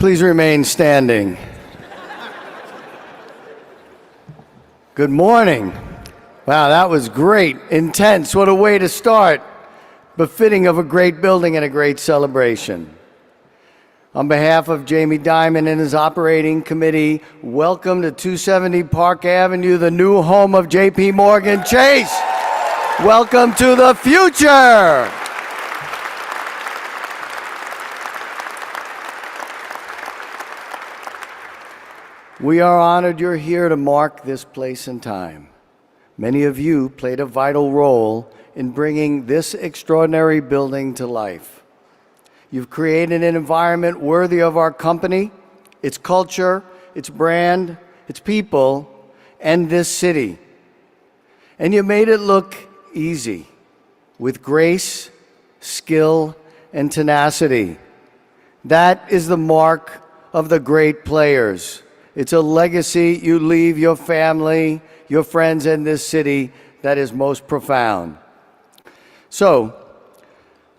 Please remain standing. Good morning. Wow, that was great, intense. What a way to start. Befitting of a great building and a great celebration. On behalf of Jamie Dimon and his operating committee, welcome to 270 Park Avenue, the new home of JPMorgan Chase. Welcome to the future. We are honored you're here to mark this place and time. Many of you played a vital role in bringing this extraordinary building to life. You've created an environment worthy of our company, its culture, its brand, its people, and this city. And you made it look easy, with grace, skill, and tenacity. That is the mark of the great players. It's a legacy you leave your family, your friends, and this city that is most profound. So,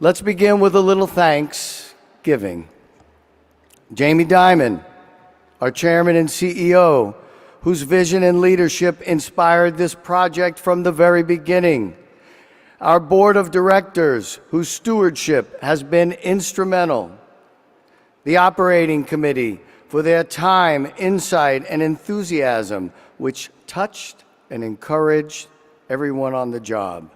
let's begin with a little thanksgiving. Jamie Dimon, our chairman and CEO, whose vision and leadership inspired this project from the very beginning. Our board of directors, whose stewardship has been instrumental. The operating committee, for their time, insight, and enthusiasm, which touched and encouraged everyone on the job.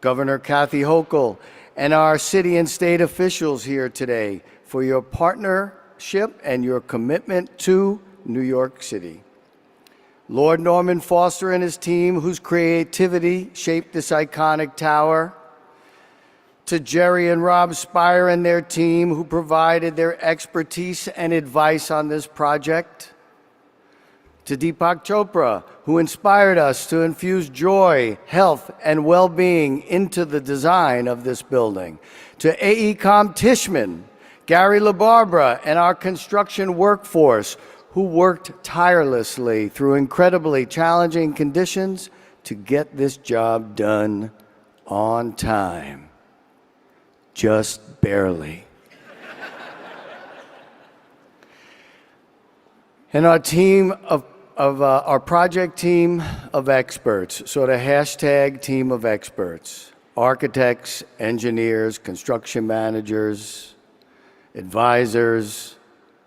Governor Kathy Hochul and our city and state officials here today for your partnership and your commitment to New York City. Lord Norman Foster and his team, whose creativity shaped this iconic tower. To Jerry and Rob Speyer and their team, who provided their expertise and advice on this project. To Deepak Chopra, who inspired us to infuse joy, health, and well-being into the design of this building. To AECOM Tishman, Gary LaBarbera, and our construction workforce, who worked tirelessly through incredibly challenging conditions to get this job done on time. Just barely. And our team of our project team of experts, sort of hashtag team of experts, architects, engineers, construction managers, advisors,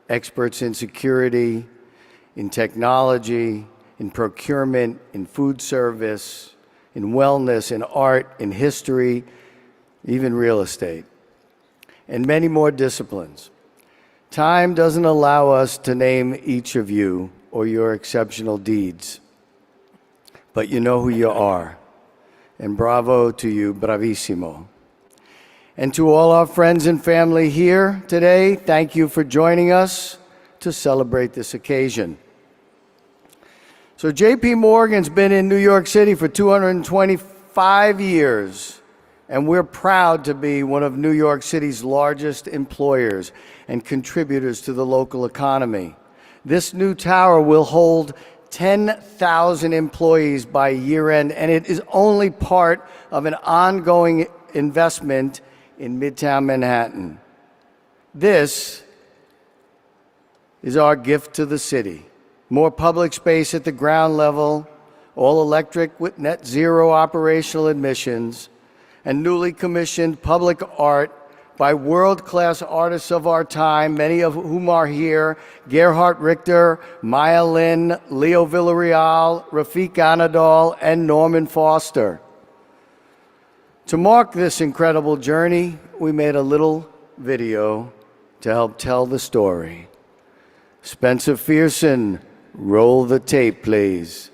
experts in security, in technology, in procurement, in food service, in wellness, in art, in history, even real estate, and many more disciplines. Time doesn't allow us to name each of you or your exceptional deeds, but you know who you are, and bravo to you, bravissimo. And to all our friends and family here today, thank you for joining us to celebrate this occasion. So JPMorgan's been in New York City for 225 years. And we're proud to be one of New York City's largest employers and contributors to the local economy. This new tower will hold 10,000 employees by year end, and it is only part of an ongoing investment in Midtown Manhattan. This is our gift to the city. More public space at the ground level, all electric with net zero operational admissions, and newly commissioned public art by world-class artists of our time, many of whom are here: Gerhard Richter, Maya Lin, Leo Villarreal, Rafiq Anadol, and Norman Foster. To mark this incredible journey, we made a little video to help tell the story. Spencer Fearson, roll the tape, please.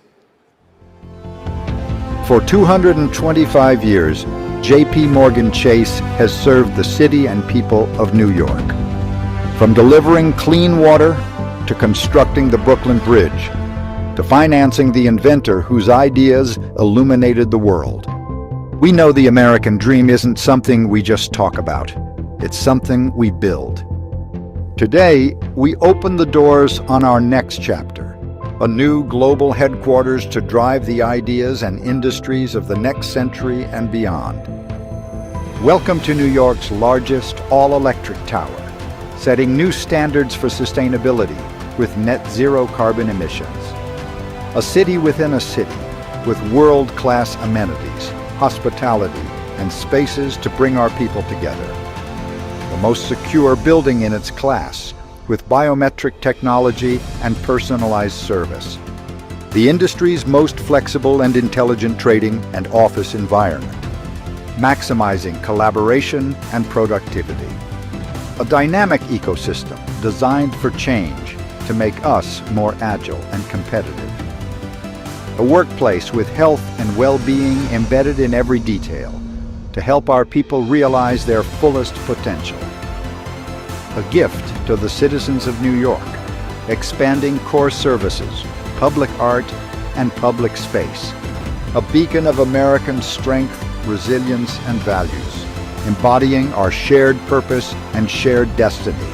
For 225 years, JPMorgan Chase has served the city and people of New York. From delivering clean water, to constructing the Brooklyn Bridge, to financing the inventor whose ideas illuminated the world. We know the American dream isn't something we just talk about. It's something we build. Today, we open the doors on our next chapter, a new global headquarters to drive the ideas and industries of the next century and beyond. Welcome to New York's largest all-electric tower, setting new standards for sustainability with net zero carbon emissions. A city within a city with world-class amenities, hospitality, and spaces to bring our people together. The most secure building in its class with biometric technology and personalized service. The industry's most flexible and intelligent trading and office environment, maximizing collaboration and productivity. A dynamic ecosystem designed for change to make us more agile and competitive. A workplace with health and well-being embedded in every detail to help our people realize their fullest potential. A gift to the citizens of New York, expanding core services, public art, and public space. A beacon of American strength, resilience, and values, embodying our shared purpose and shared destiny.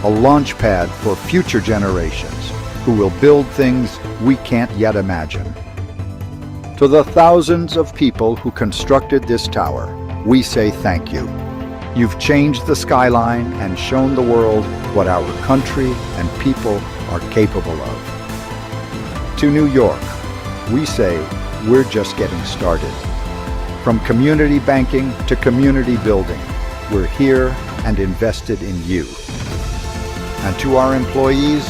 A launch pad for future generations who will build things we can't yet imagine. To the thousands of people who constructed this tower, we say thank you. You've changed the skyline and shown the world what our country and people are capable of. To New York, we say we're just getting started. From community banking to community building, we're here and invested in you. And to our employees,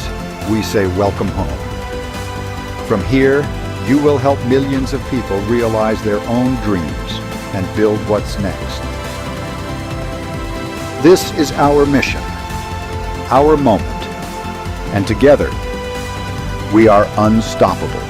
we say welcome home. From here, you will help millions of people realize their own dreams and build what's next. This is our mission, our moment, and together, we are unstoppable.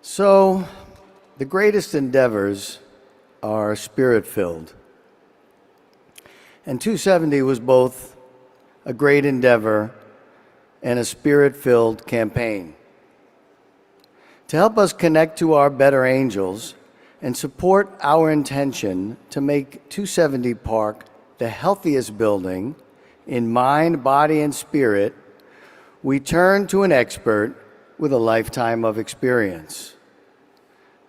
So, the greatest endeavors are spirit-filled. And 270 was both a great endeavor and a spirit-filled campaign. To help us connect to our better angels and support our intention to make 270 Park the healthiest building in mind, body, and spirit, we turn to an expert with a lifetime of experience.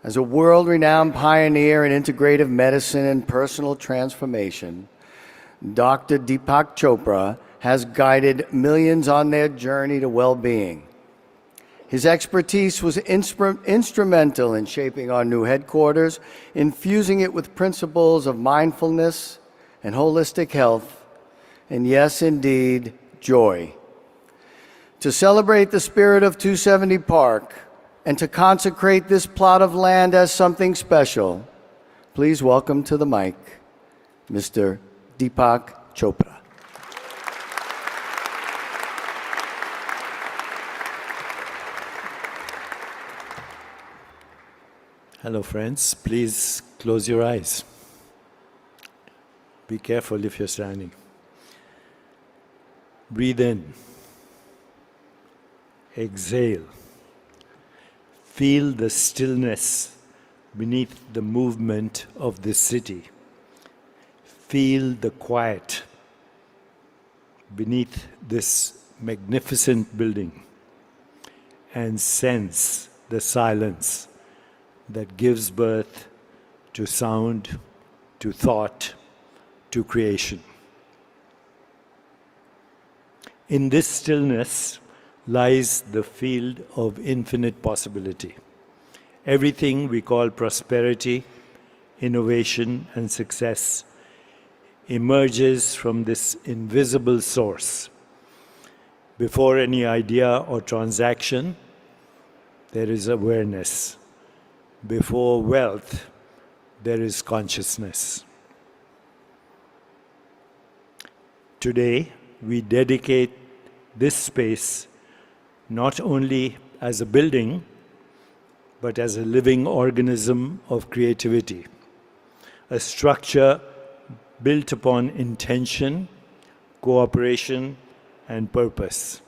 As a world-renowned pioneer in integrative medicine and personal transformation, Dr. Deepak Chopra has guided millions on their journey to well-being. His expertise was instrumental in shaping our new headquarters, infusing it with principles of mindfulness and holistic health, and yes, indeed, joy. To celebrate the spirit of 270 Park, and to consecrate this plot of land as something special, please welcome to the mic, Mr. Deepak Chopra. Hello, friends. Please close your eyes. Be careful if you're standing. Breathe in. Exhale. Feel the stillness beneath the movement of this city. Feel the quiet beneath this magnificent building, and sense the silence that gives birth to sound, to thought, to creation. In this stillness lies the field of infinite possibility. Everything we call prosperity, innovation, and success emerges from this invisible source. Before any idea or transaction, there is awareness. Before wealth, there is consciousness. Today, we dedicate this space not only as a building, but as a living organism of creativity, a structure built upon intention, cooperation, and purpose.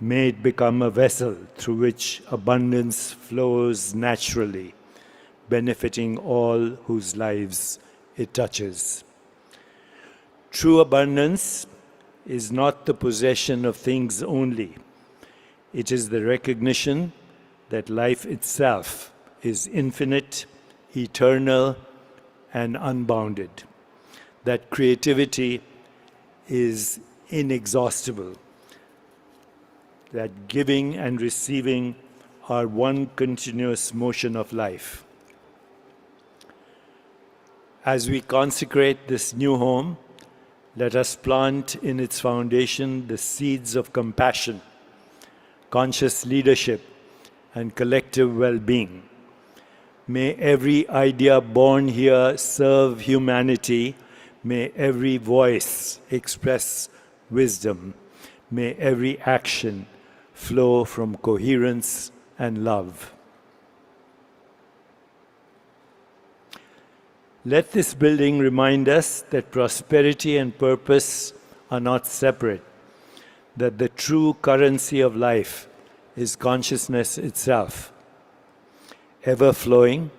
May it become a vessel through which abundance flows naturally, benefiting all whose lives it touches. True abundance is not the possession of things only. It is the recognition that life itself is infinite, eternal, and unbounded. That creativity is inexhaustible. That giving and receiving are one continuous motion of life. As we consecrate this new home, let us plant in its foundation the seeds of compassion, conscious leadership, and collective well-being. May every idea born here serve humanity. May every voice express wisdom. May every action flow from coherence and love. Let this building remind us that prosperity and purpose are not separate, that the true currency of life is consciousness itself, ever flowing,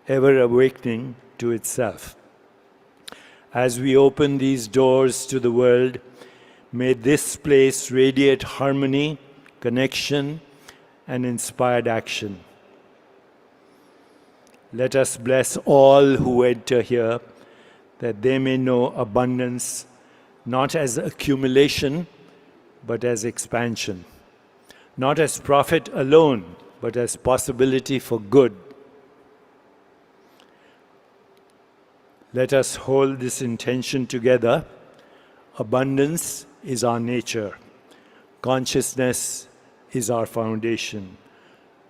ever awakening to itself. As we open these doors to the world, may this place radiate harmony, connection, and inspired action. Let us bless all who enter here, that they may know abundance, not as accumulation, but as expansion. Not as profit alone, but as possibility for good. Let us hold this intention together. Abundance is our nature. Consciousness is our foundation.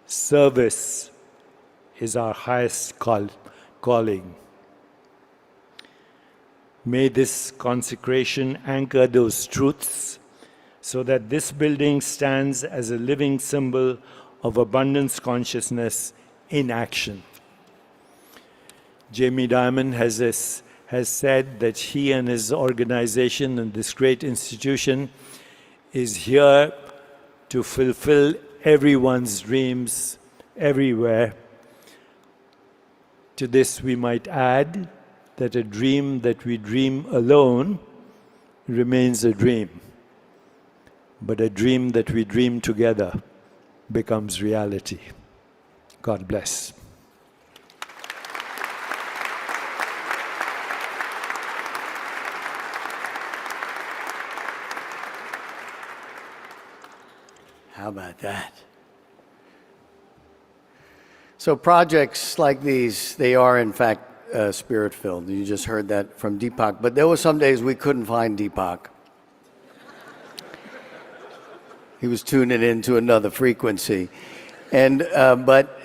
Service is our highest calling. May this consecration anchor those truths so that this building stands as a living symbol of abundance consciousness in action. Jamie Dimon has said that he and his organization and this great institution is here to fulfill everyone's dreams everywhere. To this we might add that a dream that we dream alone remains a dream, but a dream that we dream together becomes reality. God bless. How about that? So projects like these, they are in fact spirit-filled. You just heard that from Deepak. But there were some days we couldn't find Deepak. He was tuning into another frequency. But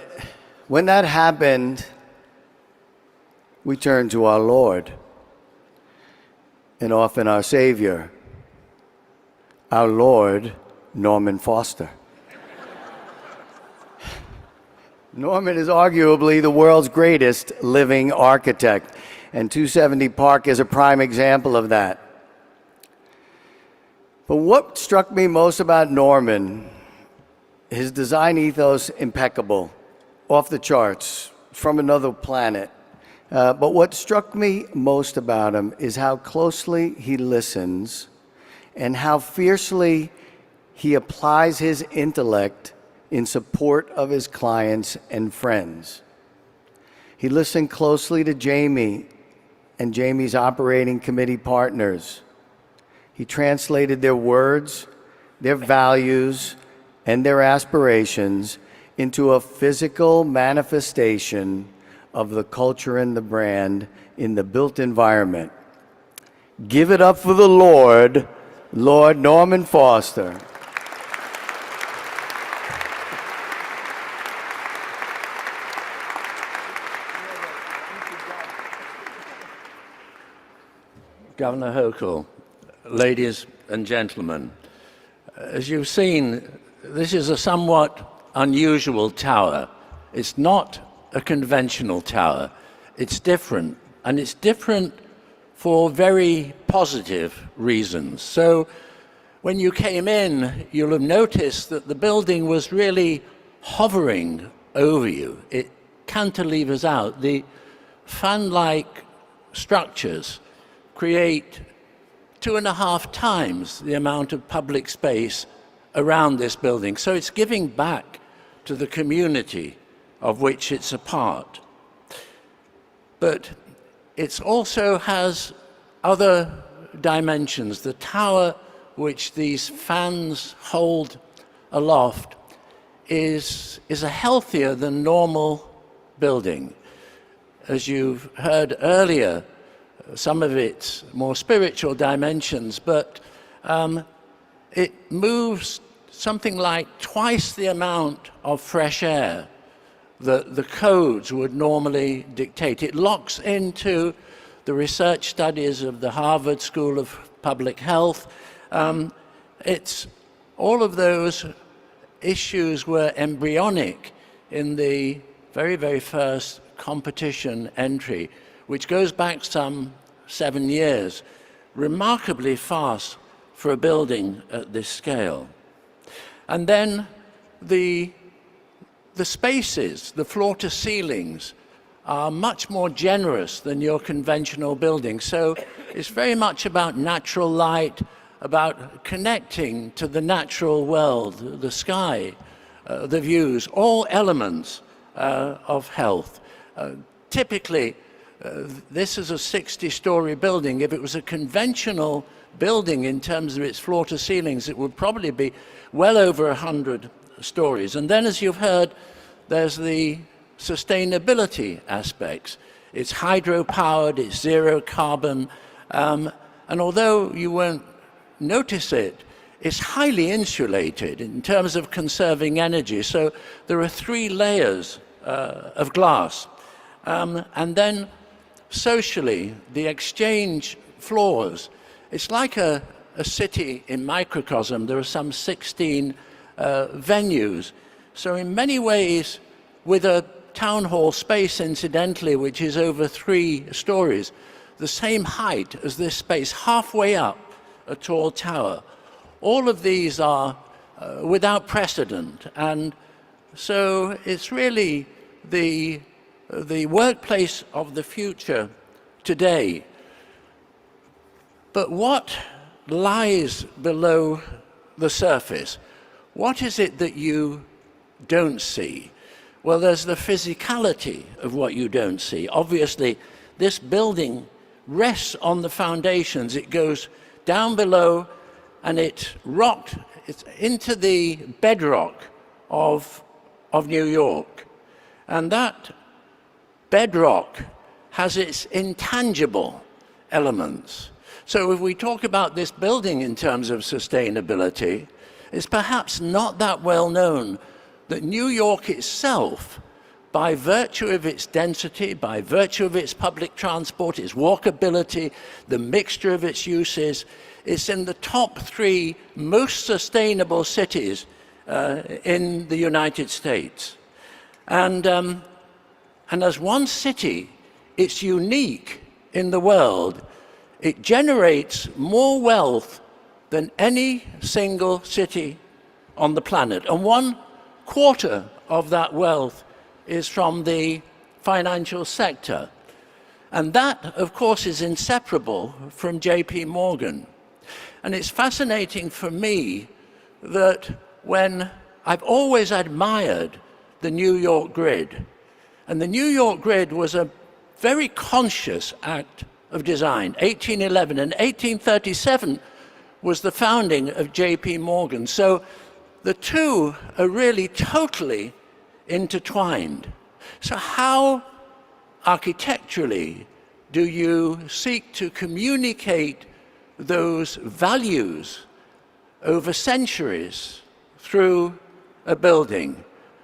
when that happened, we turned to our Lord and often our Savior, our Lord, Norman Foster. Norman is arguably the world's greatest living architect, and 270 Park is a prime example of that. But what struck me most about Norman, his design ethos impeccable, off the charts, from another planet. But what struck me most about him is how closely he listens and how fiercely he applies his intellect in support of his clients and friends. He listened closely to Jamie and Jamie's operating committee partners. He translated their words, their values, and their aspirations into a physical manifestation of the culture and the brand in the built environment. Give it up for the Lord, Lord Norman Foster. Governor Hochul, ladies and gentlemen, as you've seen, this is a somewhat unusual tower. It's not a conventional tower. It's different, and it's different for very positive reasons. So when you came in, you'll have noticed that the building was really hovering over you. It cantilevers out, the fan-like structures create 2.5 times the amount of public space around this building. So it's giving back to the community of which it's a part. But it also has other dimensions. The tower which these fans hold aloft is a healthier than normal building. As you've heard earlier, some of its more spiritual dimensions, but it moves something like twice the amount of fresh air that the codes would normally dictate. It locks into the research studies of the Harvard School of Public Health. It's all of those issues were embryonic in the very, very first competition entry, which goes back some 7 years, remarkably fast for a building at this scale. And then the spaces, the floor to ceilings, are much more generous than your conventional building. So it's very much about natural light, about connecting to the natural world, the sky, the views, all elements of health. Typically, this is a 60-story building. If it was a conventional building in terms of its floor to ceilings, it would probably be well over 100 stories. And then, as you've heard, there's the sustainability aspects. It's hydro-powered, it's zero carbon, and although you won't notice it, it's highly insulated in terms of conserving energy. So there are 3 layers of glass. And then socially, the exchange floors, it's like a city in microcosm. There are some 16 venues. So in many ways, with a town hall space, incidentally, which is over 3 stories, the same height as this space, halfway up a tall tower. All of these are without precedent. And so it's really the workplace of the future today. But what lies below the surface? What is it that you don't see? Well, there's the physicality of what you don't see. Obviously, this building rests on the foundations. It goes down below and it's into the bedrock of New York. And that bedrock has its intangible elements. So if we talk about this building in terms of sustainability, it's perhaps not that well known that New York itself, by virtue of its density, by virtue of its public transport, its walkability, the mixture of its uses, is in the top 3 most sustainable cities in the United States. And as one city, it's unique in the world. It generates more wealth than any single city on the planet. And 1/4 of that wealth is from the financial sector. And that, of course, is inseparable from JPMorgan. And it's fascinating for me that when I've always admired the New York grid, and the New York grid was a very conscious act of design. 1811 and 1837 was the founding of JPMorgan. So the two are really totally intertwined. So how architecturally do you seek to communicate those values over centuries through a building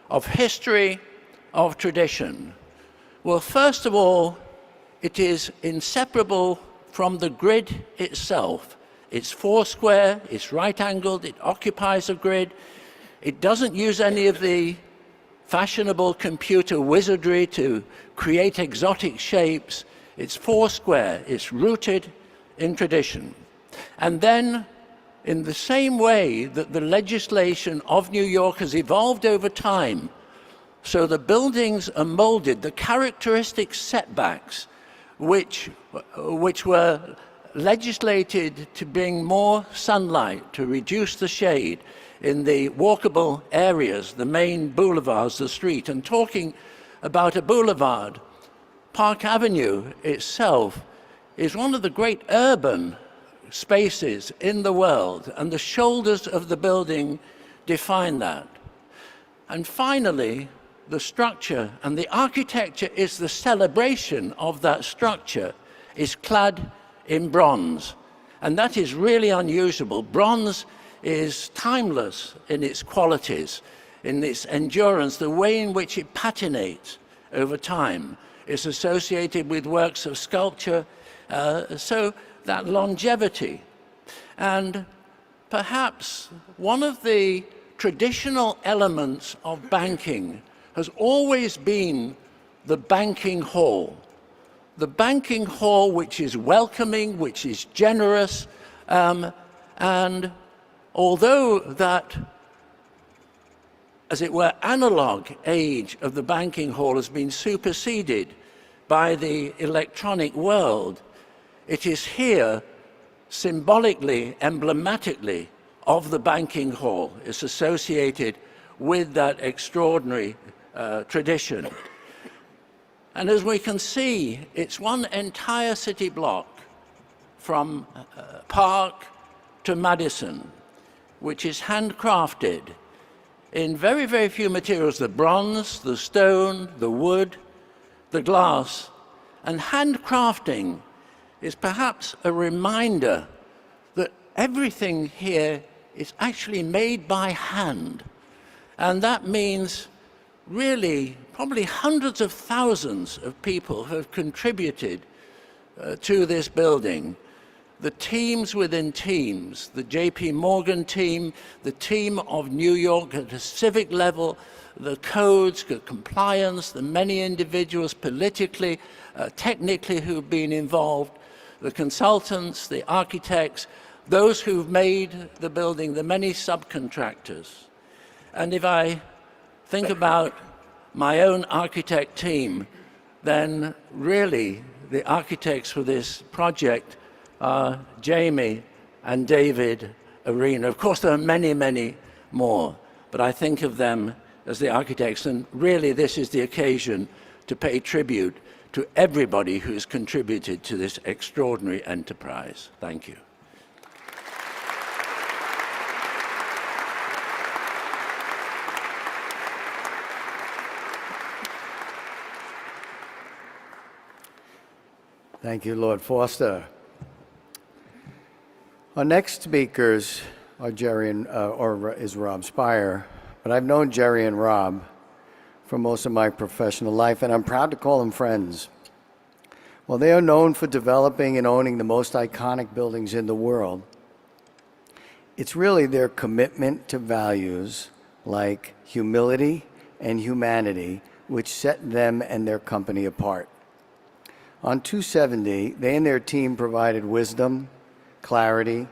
of history, of tradition? Well, first of all, it is inseparable from the grid itself. It's four-square, it's right-angled, it occupies a grid. It doesn't use any of the fashionable computer wizardry to create exotic shapes. It's four-square, it's rooted in tradition. And then, in the same way that the legislation of New York has evolved over time, So the buildings are molded, the characteristic setbacks which were legislated to bring more sunlight, to reduce the shade in the walkable areas, the main boulevards, the street. And talking about a boulevard, Park Avenue itself is one of the great urban spaces in the world, and the shoulders of the building define that. And finally, the structure, and the architecture is the celebration of that structure, is clad in bronze. And that is really unusual. Bronze is timeless in its qualities, in its endurance, the way in which it patinates over time is associated with works of sculpture, so that longevity. And perhaps one of the traditional elements of banking has always been the banking hall. The banking hall which is welcoming, which is generous, and although that, as it were, analog age of the banking hall has been superseded by the electronic world, it is here symbolically, emblematically, of the banking hall. It's associated with that extraordinary tradition. And as we can see, it's one entire city block from Park to Madison, which is handcrafted in very, very few materials: the bronze, the stone, the wood, the glass. And handcrafting is perhaps a reminder that everything here is actually made by hand. And that means really probably hundreds of thousands of people have contributed to this building. The teams within teams, the JPMorgan team, the team of New York at a civic level, the codes, the compliance, the many individuals politically, technically who've been involved, the consultants, the architects, those who've made the building, the many subcontractors. And if I think about my own architect team, then really the architects for this project are Jamie and David Arena. Of course, there are many, many more, but I think of them as the architects, and really this is the occasion to pay tribute to everybody who's contributed to this extraordinary enterprise. Thank you. Thank you, Lord Foster. Our next speakers are is Rob Speyer, but I've known Jerry and Rob for most of my professional life, and I'm proud to call them friends. Well, they are known for developing and owning the most iconic buildings in the world. It's really their commitment to values like humility and humanity which set them and their company apart. On 270, they and their team provided wisdom, clarity,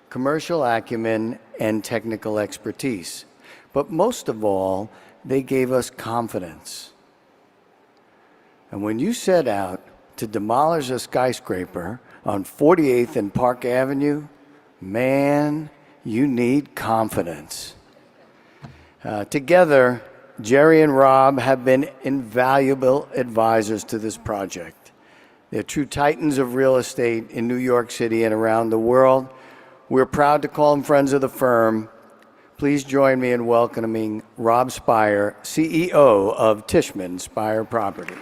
commercial acumen, and technical expertise. But most of all, they gave us confidence. And when you set out to demolish a skyscraper on 48th and Park Avenue, man, you need confidence. Together, Jerry and Rob have been invaluable advisors to this project. They're true titans of real estate in New York City and around the world. We're proud to call them friends of the firm. Please join me in welcoming Rob Speyer, CEO of Tishman Speyer Properties.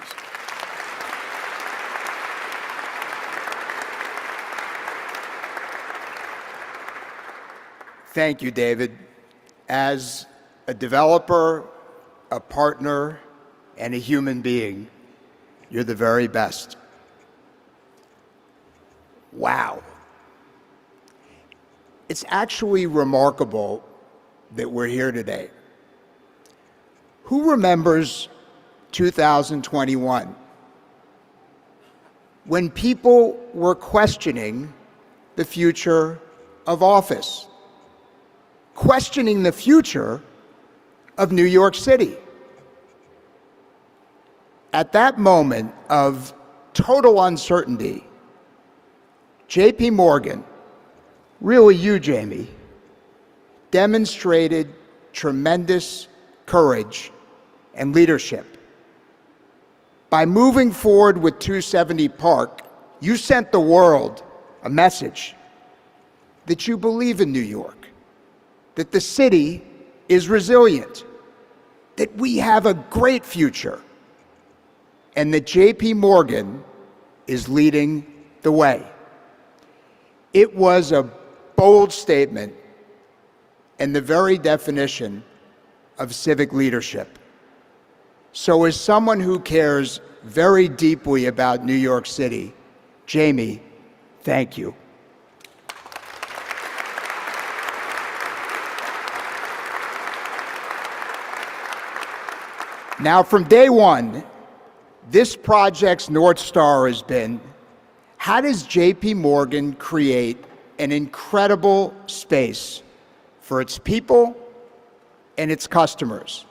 Thank you, David. As a developer, a partner, and a human being, you're the very best. Wow. It's actually remarkable that we're here today. Who remembers 2021? When people were questioning the future of office, questioning the future of New York City. At that moment of total uncertainty, JPMorgan, really you, Jamie, demonstrated tremendous courage and leadership. By moving forward with 270 Park, you sent the world a message that you believe in New York, that the city is resilient, that we have a great future, and that JPMorgan is leading the way. It was a bold statement and the very definition of civic leadership. So as someone who cares very deeply about New York City, Jamie, thank you. Now, from day one, this project's North Star has been, how does JPMorgan create an incredible space for its people and its customers?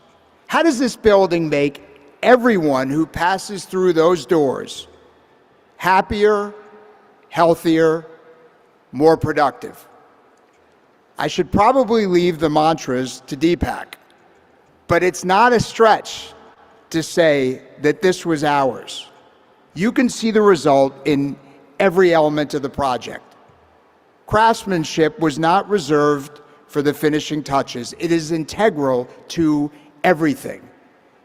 How does this building make everyone who passes through those doors happier, healthier, more productive? I should probably leave the mantras to Deepak, but it's not a stretch to say that this was ours. You can see the result in every element of the project. Craftsmanship was not reserved for the finishing touches. It is integral to everything.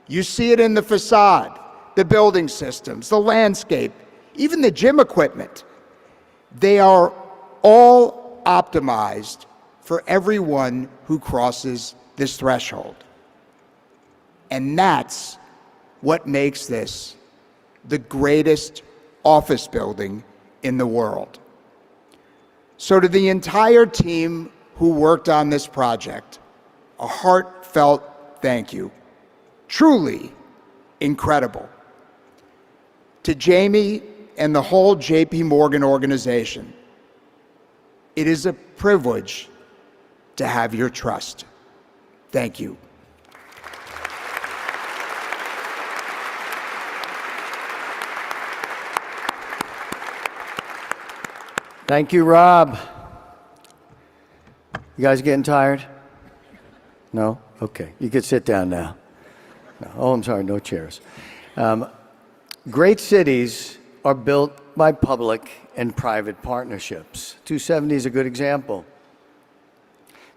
You see it in the facade, the building systems, the landscape, even the gym equipment. They are all optimized for everyone who crosses this threshold. And that's what makes this the greatest office building in the world. So to the entire team who worked on this project, a heartfelt thank you. Truly incredible. To Jamie and the whole JPMorgan organization, it is a privilege to have your trust. Thank you. Thank you, Rob. You guys getting tired? No? Okay. You can sit down now. No. Oh, I'm sorry, no chairs. Great cities are built by public and private partnerships. 270 is a good example.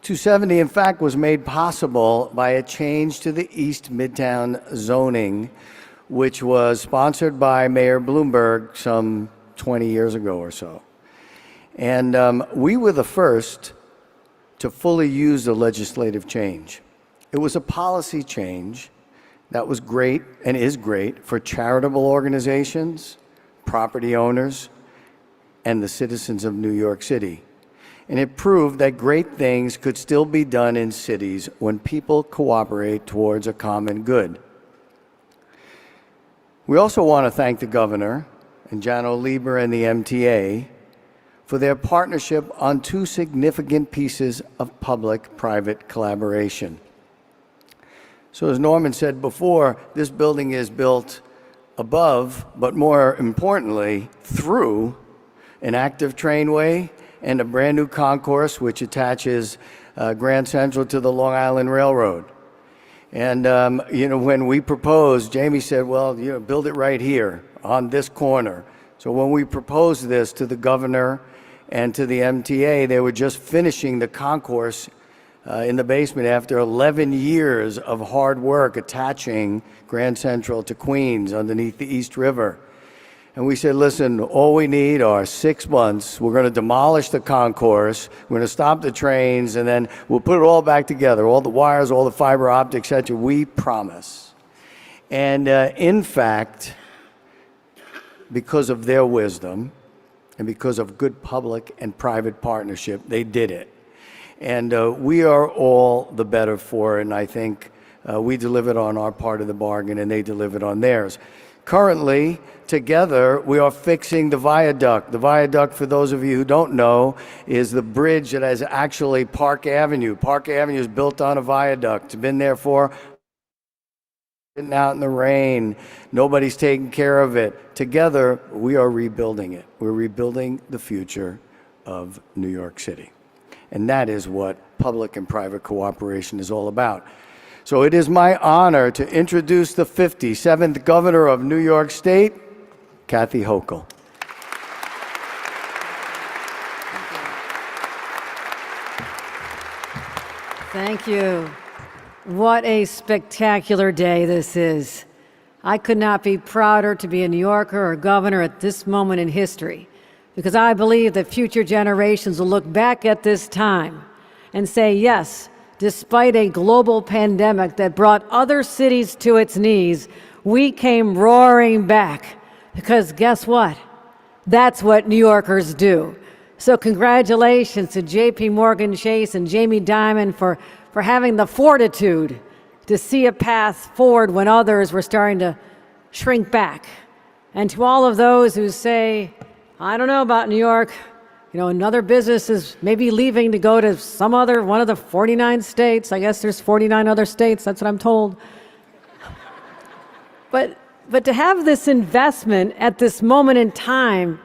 270, in fact, was made possible by a change to the East Midtown zoning, which was sponsored by Mayor Bloomberg some 20 years ago or so. And we were the first to fully use the legislative change. It was a policy change that was great and is great for charitable organizations, property owners, and the citizens of New York City. And it proved that great things could still be done in cities when people cooperate towards a common good. We also want to thank the governor and Janno Lieber and the MTA for their partnership on two significant pieces of public-private collaboration. So as Norman said before, this building is built above, but more importantly, through an active trainway and a brand new concourse which attaches Grand Central to the Long Island Railroad. And when we proposed, Jamie said, well, build it right here on this corner. So when we proposed this to the governor and to the MTA, they were just finishing the concourse in the basement after 11 years of hard work attaching Grand Central to Queens underneath the East River. And we said, listen, all we need are 6 months. We're going to demolish the concourse. We're going to stop the trains, and then we'll put it all back together, all the wires, all the fiber optics, etc. We promise. And in fact, because of their wisdom and because of good public and private partnership, they did it. And we are all the better for it, and I think we delivered on our part of the bargain, and they delivered on theirs. Currently, together, we are fixing the viaduct. The viaduct, for those of you who don't know, is the bridge that is actually Park Avenue. Park Avenue is built on a viaduct. It's been there for sitting out in the rain. Nobody's taking care of it. Together, we are rebuilding it. We're rebuilding the future of New York City. And that is what public and private cooperation is all about. So it is my honor to introduce the 57th Governor of New York State, Kathy Hochul. Thank you. What a spectacular day this is. I could not be prouder to be a New Yorker or governor at this moment in history, because I believe that future generations will look back at this time and say, yes, despite a global pandemic that brought other cities to its knees, we came roaring back. Because guess what? That's what New Yorkers do. So congratulations to JPMorgan Chase and Jamie Dimon for having the fortitude to see a path forward when others were starting to shrink back. And to all of those who say, I don't know about New York, you know, another business is maybe leaving to go to some other one of the 49 states. I guess there's 49 other states, that's what I'm told. But to have this investment at this moment in time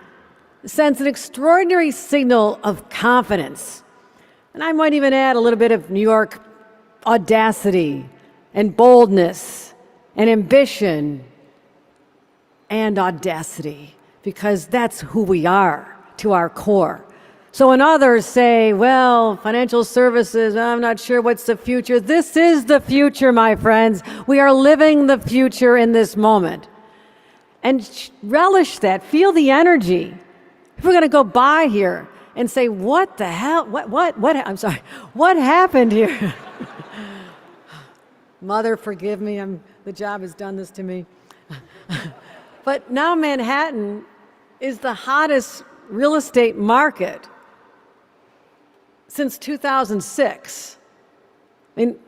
sends an extraordinary signal of confidence. And I might even add a little bit of New York audacity and boldness and ambition and audacity, because that's who we are to our core. So when others say, well, financial services, I'm not sure what's the future, this is the future, my friends. We are living the future in this moment. And relish that, feel the energy. If we're going to go by here and say, what the hell, I'm sorry, what happened here? Mother, forgive me, the job has done this to me. But now Manhattan is the hottest real estate market since 2006. I mean,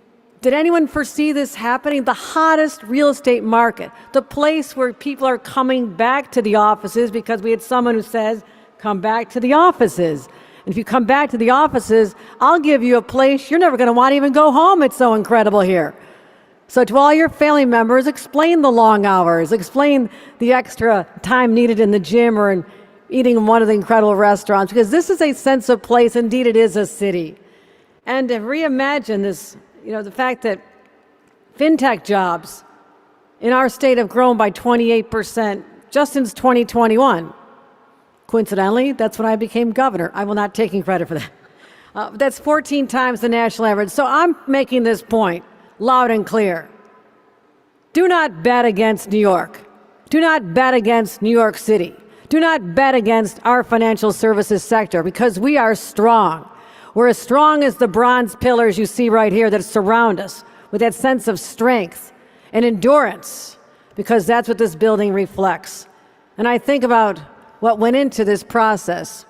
did anyone foresee this happening? The hottest real estate market, the place where people are coming back to the offices, because we had someone who says, come back to the offices. And if you come back to the offices, I'll give you a place you're never going to want to even go home. It's so incredible here. So to all your family members, explain the long hours, explain the extra time needed in the gym or in eating in one of the incredible restaurants, because this is a sense of place. Indeed, it is a city. And to reimagine this, you know, the fact that fintech jobs in our state have grown by 28% just since 2021. Coincidentally, that's when I became governor. I will not take any credit for that. That's 14 times the national average. So I'm making this point loud and clear. Do not bet against New York. Do not bet against New York City. Do not bet against our financial services sector, because we are strong. We're as strong as the bronze pillars you see right here that surround us, with that sense of strength and endurance, because that's what this building reflects. And I think about what went into this process.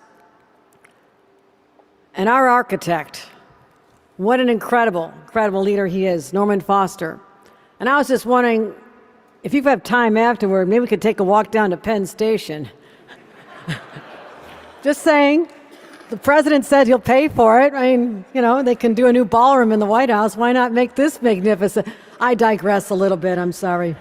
And our architect, what an incredible, incredible leader he is, Norman Foster. And I was just wondering, if you have time afterward, maybe we could take a walk down to Penn Station. Just saying. The president said he'll pay for it. I mean, you know, they can do a new ballroom in the White House. Why not make this magnificent? I digress a little bit, I'm sorry.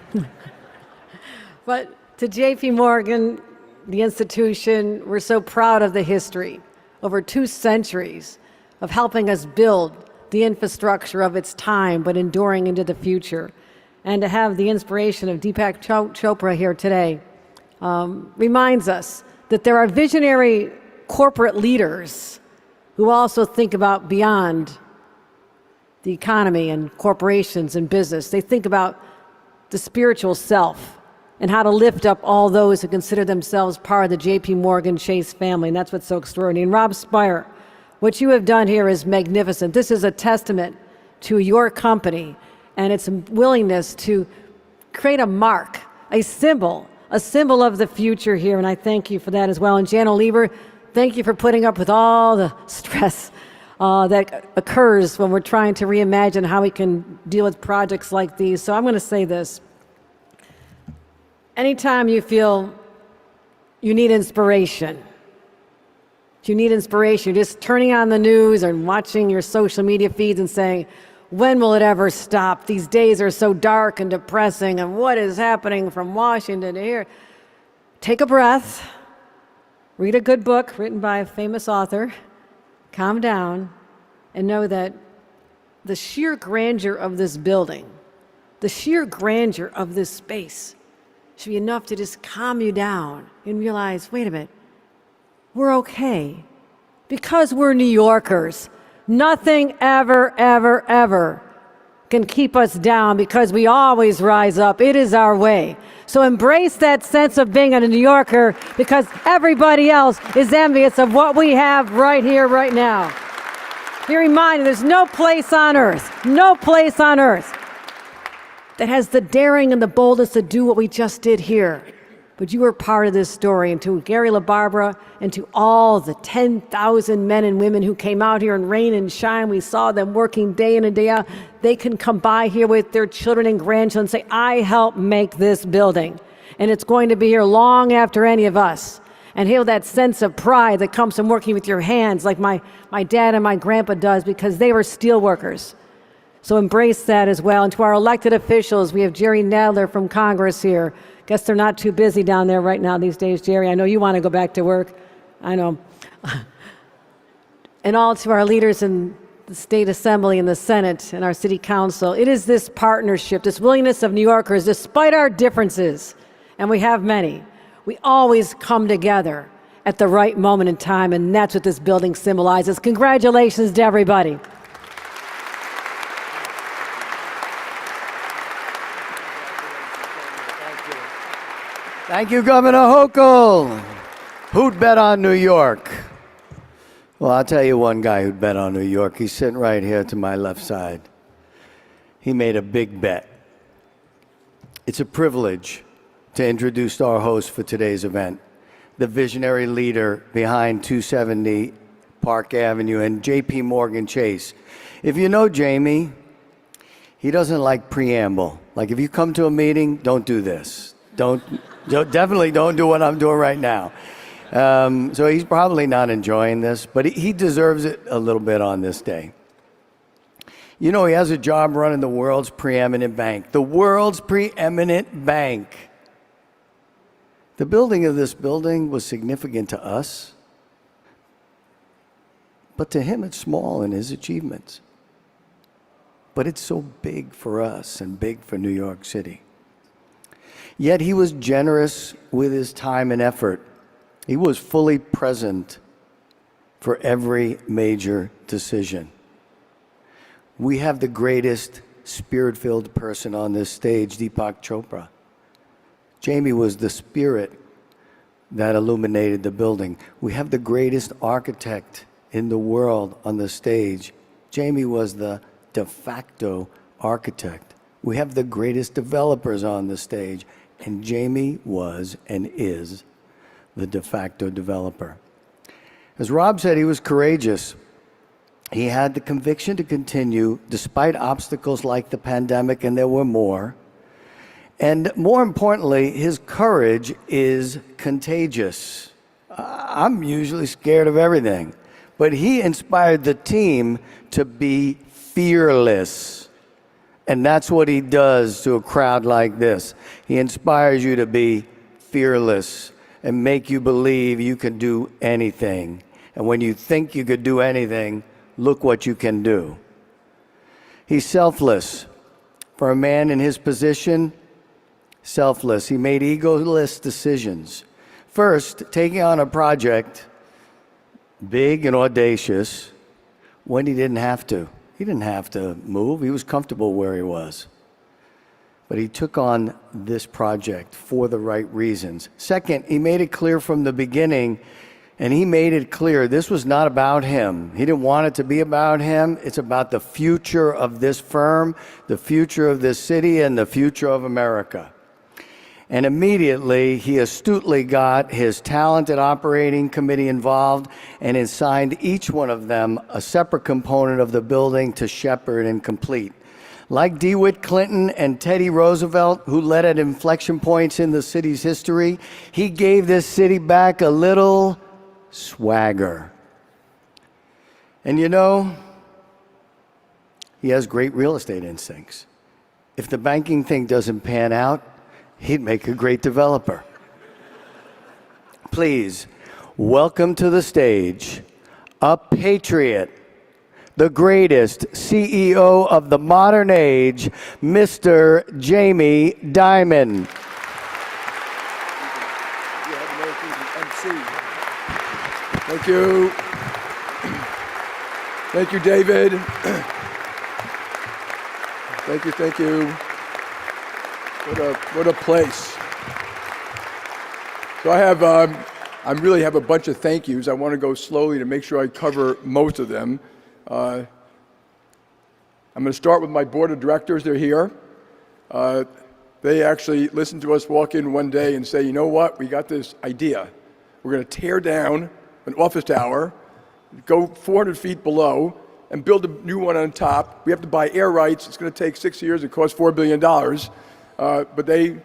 But to JPMorgan, the institution, we're so proud of the history, over 2 centuries of helping us build the infrastructure of its time, but enduring into the future. And to have the inspiration of Deepak Chopra here today reminds us that there are visionary corporate leaders who also think about beyond the economy and corporations and business. They think about the spiritual self and how to lift up all those who consider themselves part of the JPMorgan Chase family, and that's what's so extraordinary. And Rob Speyer, what you have done here is magnificent. This is a testament to your company and its willingness to create a mark, a symbol of the future here, and I thank you for that as well. And Jana Lieber, thank you for putting up with all the stress that occurs when we're trying to reimagine how we can deal with projects like these. So I'm going to say this. Anytime you feel you need inspiration, you're just turning on the news and watching your social media feeds and saying, When will it ever stop? These days are so dark and depressing, and what is happening from Washington to here? Take a breath, read a good book written by a famous author, calm down, and know that the sheer grandeur of this building, the sheer grandeur of this space should be enough to just calm you down and realize, wait a minute, we're okay. Because we're New Yorkers, nothing ever, ever, ever can keep us down because we always rise up. It is our way. So embrace that sense of being a New Yorker because everybody else is envious of what we have right here, right now. Be reminded there's no place on earth that has the daring and the boldness to do what we just did here. But you were part of this story. And to Gary LaBarbera and to all the 10,000 men and women who came out here in rain and shine, we saw them working day in and day out. They can come by here with their children and grandchildren and say, I helped make this building. And it's going to be here long after any of us. And feel that sense of pride that comes from working with your hands like my dad and my grandpa does because they were steel workers. So embrace that as well. And to our elected officials, we have Jerry Nadler from Congress here. Guess they're not too busy down there right now these days, Jerry. I know you want to go back to work. I know. And all to our leaders in the State Assembly and the Senate and our City Council. It is this partnership, this willingness of New Yorkers, despite our differences, and we have many, we always come together at the right moment in time, and that's what this building symbolizes. Congratulations to everybody. Thank you, Governor Hochul. Who'd bet on New York? Well, I'll tell you one guy who'd bet on New York. He's sitting right here to my left side. He made a big bet. It's a privilege to introduce our host for today's event, the visionary leader behind 270 Park Avenue and JPMorgan Chase. If you know Jamie, he doesn't like preamble. Like if you come to a meeting, don't do this. Definitely don't do what I'm doing right now. So he's probably not enjoying this, but he deserves it a little bit on this day. You know, he has a job running the world's preeminent bank. The world's preeminent bank. The building of this building was significant to us, but to him it's small in his achievements. But it's so big for us and big for New York City. Yet he was generous with his time and effort. He was fully present for every major decision. We have the greatest spirit-filled person on this stage, Deepak Chopra. Jamie was the spirit that illuminated the building. We have the greatest architect in the world on the stage. Jamie was the de facto architect. We have the greatest developers on the stage, and Jamie was and is the de facto developer. As Rob said, he was courageous. He had the conviction to continue despite obstacles like the pandemic, and there were more. And more importantly, his courage is contagious. I'm usually scared of everything, but he inspired the team to be fearless. And that's what he does to a crowd like this. He inspires you to be fearless and make you believe you can do anything. And when you think you could do anything, look what you can do. He's selfless. For a man in his position, selfless. He made egoless decisions. First, taking on a project big and audacious when he didn't have to. He didn't have to move. He was comfortable where he was. But he took on this project for the right reasons. Second, he made it clear from the beginning, and he made it clear this was not about him. He didn't want it to be about him. It's about the future of this firm, the future of this city, and the future of America. And immediately, he astutely got his talented operating committee involved and assigned each one of them a separate component of the building to shepherd and complete. Like DeWitt Clinton and Teddy Roosevelt, who led at inflection points in the city's history, he gave this city back a little swagger. And you know, He has great real estate instincts. If the banking thing doesn't pan out, he'd make a great developer. Please, welcome to the stage, a patriot, the greatest CEO of the modern age, Mr. Jamie Dimon. Thank you. Thank you, David. Thank you. What a place. So I really have a bunch of thank yous. I want to go slowly to make sure I cover most of them. I'm going to start with my board of directors. They're here. They actually listened to us walk in one day and say, you know what, we got this idea. We're going to tear down an office tower, go 400 feet below, and build a new one on top. We have to buy air rights. It's going to take 6 years. It costs $4 billion. But they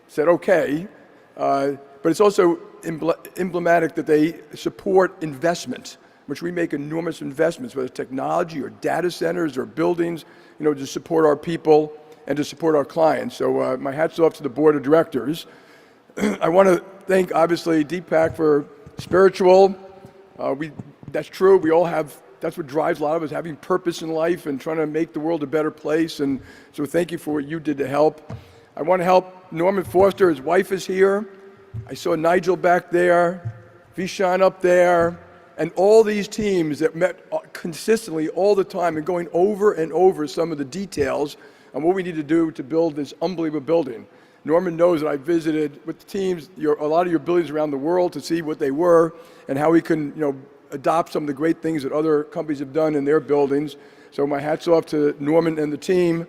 said, okay. But it's also emblematic that they support investment, which we make enormous investments, whether it's technology or data centers or buildings, to support our people and to support our clients. So my hat's off to the board of directors. I want to thank, obviously, Deepak for spiritual. That's true. We all have, that's what drives a lot of us, having purpose in life and trying to make the world a better place. And so thank you for what you did to help. I want to help Norman Foster. His wife is here. I saw Nigel back there, Vishan up there, and all these teams that met consistently all the time and going over and over some of the details on what we need to do to build this unbelievable building. Norman knows that I visited with the teams, a lot of your buildings around the world to see what they were and how we can, adopt some of the great things that other companies have done in their buildings. So my hat's off to Norman and the team.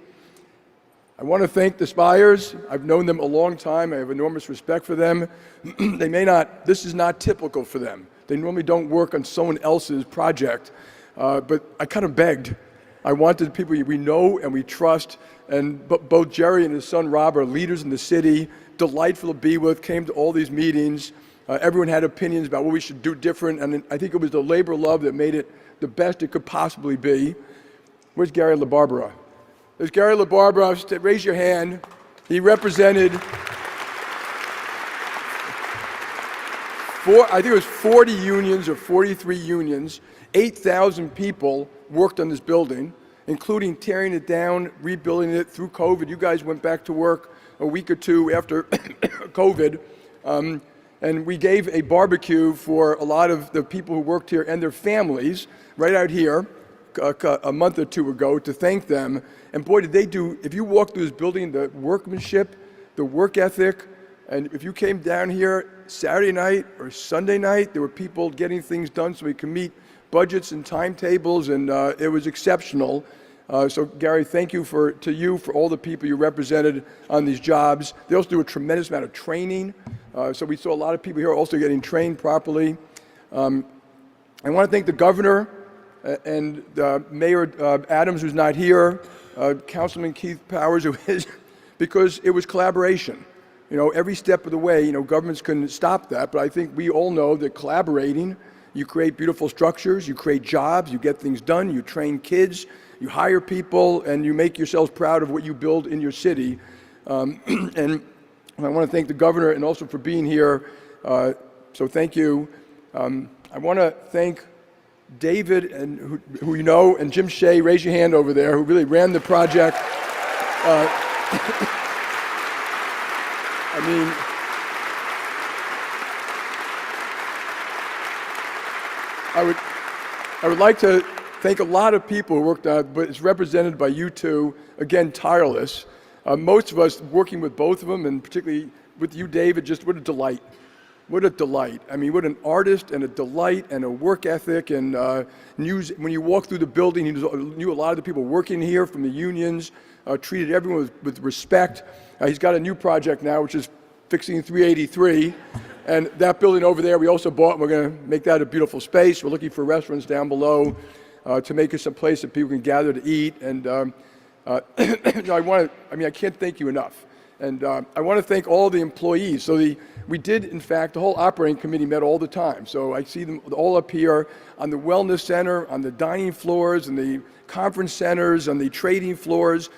I want to thank the Speyers. I've known them a long time. I have enormous respect for them. This is not typical for them. They normally don't work on someone else's project, but I kind of begged. I wanted people we know and we trust, and both Jerry and his son Rob are leaders in the city, delightful to be with, came to all these meetings. Everyone had opinions about what we should do different, and I think it was the labor love that made it the best it could possibly be. Where's Gary LaBarbera? There's Gary LaBarbera. Raise your hand. He represented, I think it was 40 unions or 43 unions. 8,000 people worked on this building, including tearing it down, rebuilding it through COVID. You guys went back to work a week or two after COVID. And we gave a barbecue for a lot of the people who worked here and their families right out here a month or two ago to thank them. And boy, did they do, if you walk through this building, the workmanship, the work ethic, and if you came down here Saturday night or Sunday night, there were people getting things done so we could meet budgets and timetables, and it was exceptional. So Gary, thank you for all the people you represented on these jobs. They also do a tremendous amount of training. So we saw a lot of people here also getting trained properly. I want to thank the governor and Mayor Adams, who's not here, Councilman Keith Powers, who is, because it was collaboration. Every step of the way, governments couldn't stop that, but I think we all know that collaborating, you create beautiful structures, you create jobs, you get things done, you train kids, you hire people, and you make yourselves proud of what you build in your city. And I want to thank the governor and also for being here. So thank you. I want to thank David, and who you know, and Jim Shea, raise your hand over there, who really ran the project. I would like to thank a lot of people who worked on it, but it's represented by you two, again, tireless. Most of us working with both of them, and particularly with you, David, just what a delight. What a delight. What an artist and a delight and a work ethic. And when you walk through the building, he knew a lot of the people working here from the unions, treated everyone with respect. He's got a new project now, which is fixing 383. And that building over there we also bought, and we're going to make that a beautiful space. We're looking for restaurants down below to make it some place that people can gather to eat. And I can't thank you enough. And I want to thank all the employees. So we did, in fact, the whole operating committee met all the time. So I see them all up here on the wellness center, on the dining floors, and the conference centers, on the trading floors.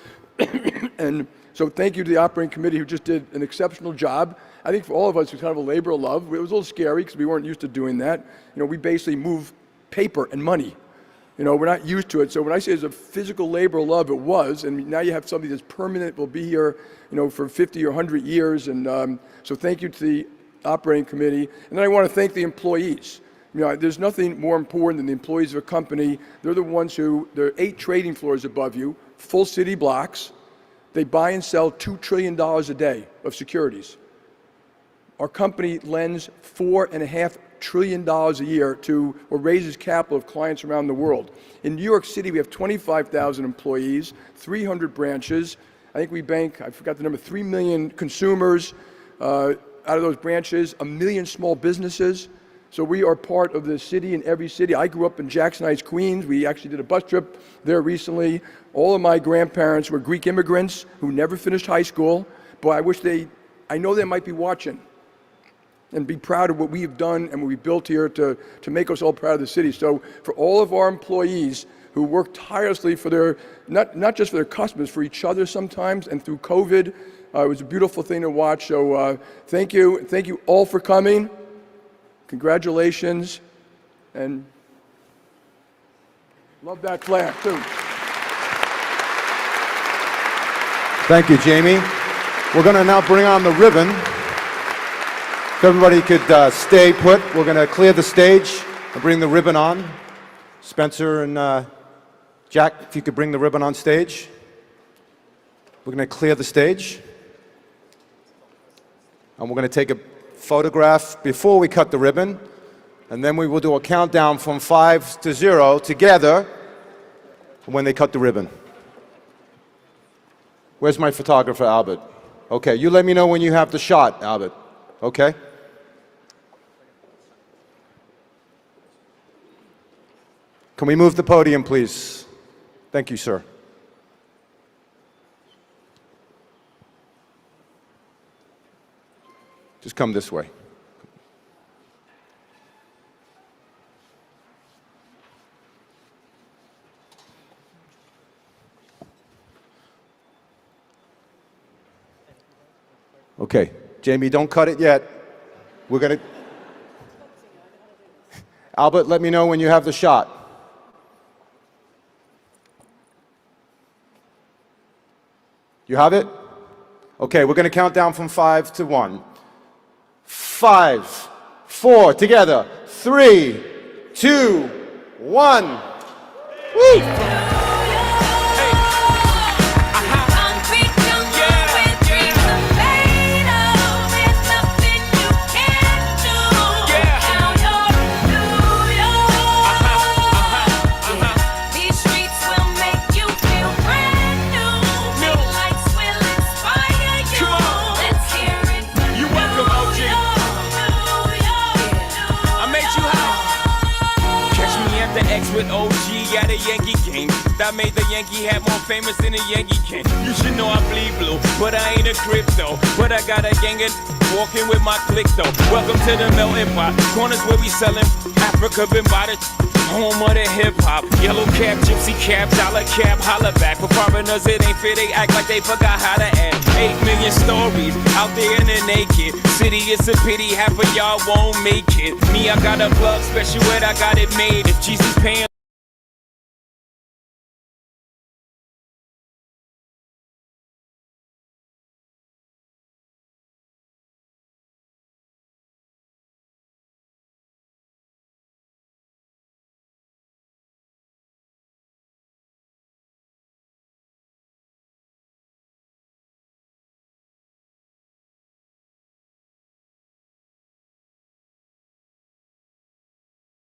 And so thank you to the operating committee who just did an exceptional job. I think for all of us, it was kind of a labor of love. It was a little scary because we weren't used to doing that. We basically move paper and money. We're not used to it. So when I say it's a physical labor of love, it was. And now you have something that's permanent, will be here, for 50 or 100 years. And so thank you to the operating committee. And then I want to thank the employees. There's nothing more important than the employees of a company. They're the ones there are 8 trading floors above you, full city blocks. They buy and sell $2 trillion a day of securities. Our company lends $4.5 trillion a year to, or raises capital of clients around the world. In New York City, we have 25,000 employees, 300 branches. I think we bank, I forgot the number, 3 million consumers out of those branches, 1 million small businesses. So we are part of the city in every city. I grew up in Jackson Heights, Queens. We actually did a bus trip there recently. All of my grandparents were Greek immigrants who never finished high school. Boy, I know they might be watching and be proud of what we have done and what we built here to make us all proud of the city. So for all of our employees who work tirelessly for their, not just for their customers, for each other sometimes, and through COVID, it was a beautiful thing to watch. So thank you. Thank you all for coming. Congratulations. And love that flag, too. Thank you, Jamie. We're going to now bring on the ribbon. If everybody could stay put, we're going to clear the stage and bring the ribbon on. Spencer and Jack, if you could bring the ribbon on stage. We're going to clear the stage. And we're going to take a photograph before we cut the ribbon. And then we will do a countdown from 5 to 0 together when they cut the ribbon. Where's my photographer, Albert? Okay, you let me know when you have the shot, Albert. Okay? Can we move the podium, please? Thank you, sir. Just come this way. Okay, Jamie, don't cut it yet. We're going to... Albert, let me know when you have the shot. You have it? Okay, we're going to count down from 5 to 1. 5, 4, together. 3, 2, 1. Woo! With OG at a Yankee game that made the Yankee hat more famous than a Yankee can. You should know I bleed blue, but I ain't a crypto. But I got a gang of walking with my click though. Welcome to the melting pot. Corners where we selling Africa been by the home of the hip hop. Yellow cap, gypsy cap, dollar cap, holla back. For foreigners it ain't fair, they act like they forgot how to act. 8 million stories out there in the naked city. It's a pity half of y'all won't make it. Me, I got a plug special, I got it made. If Jesus paying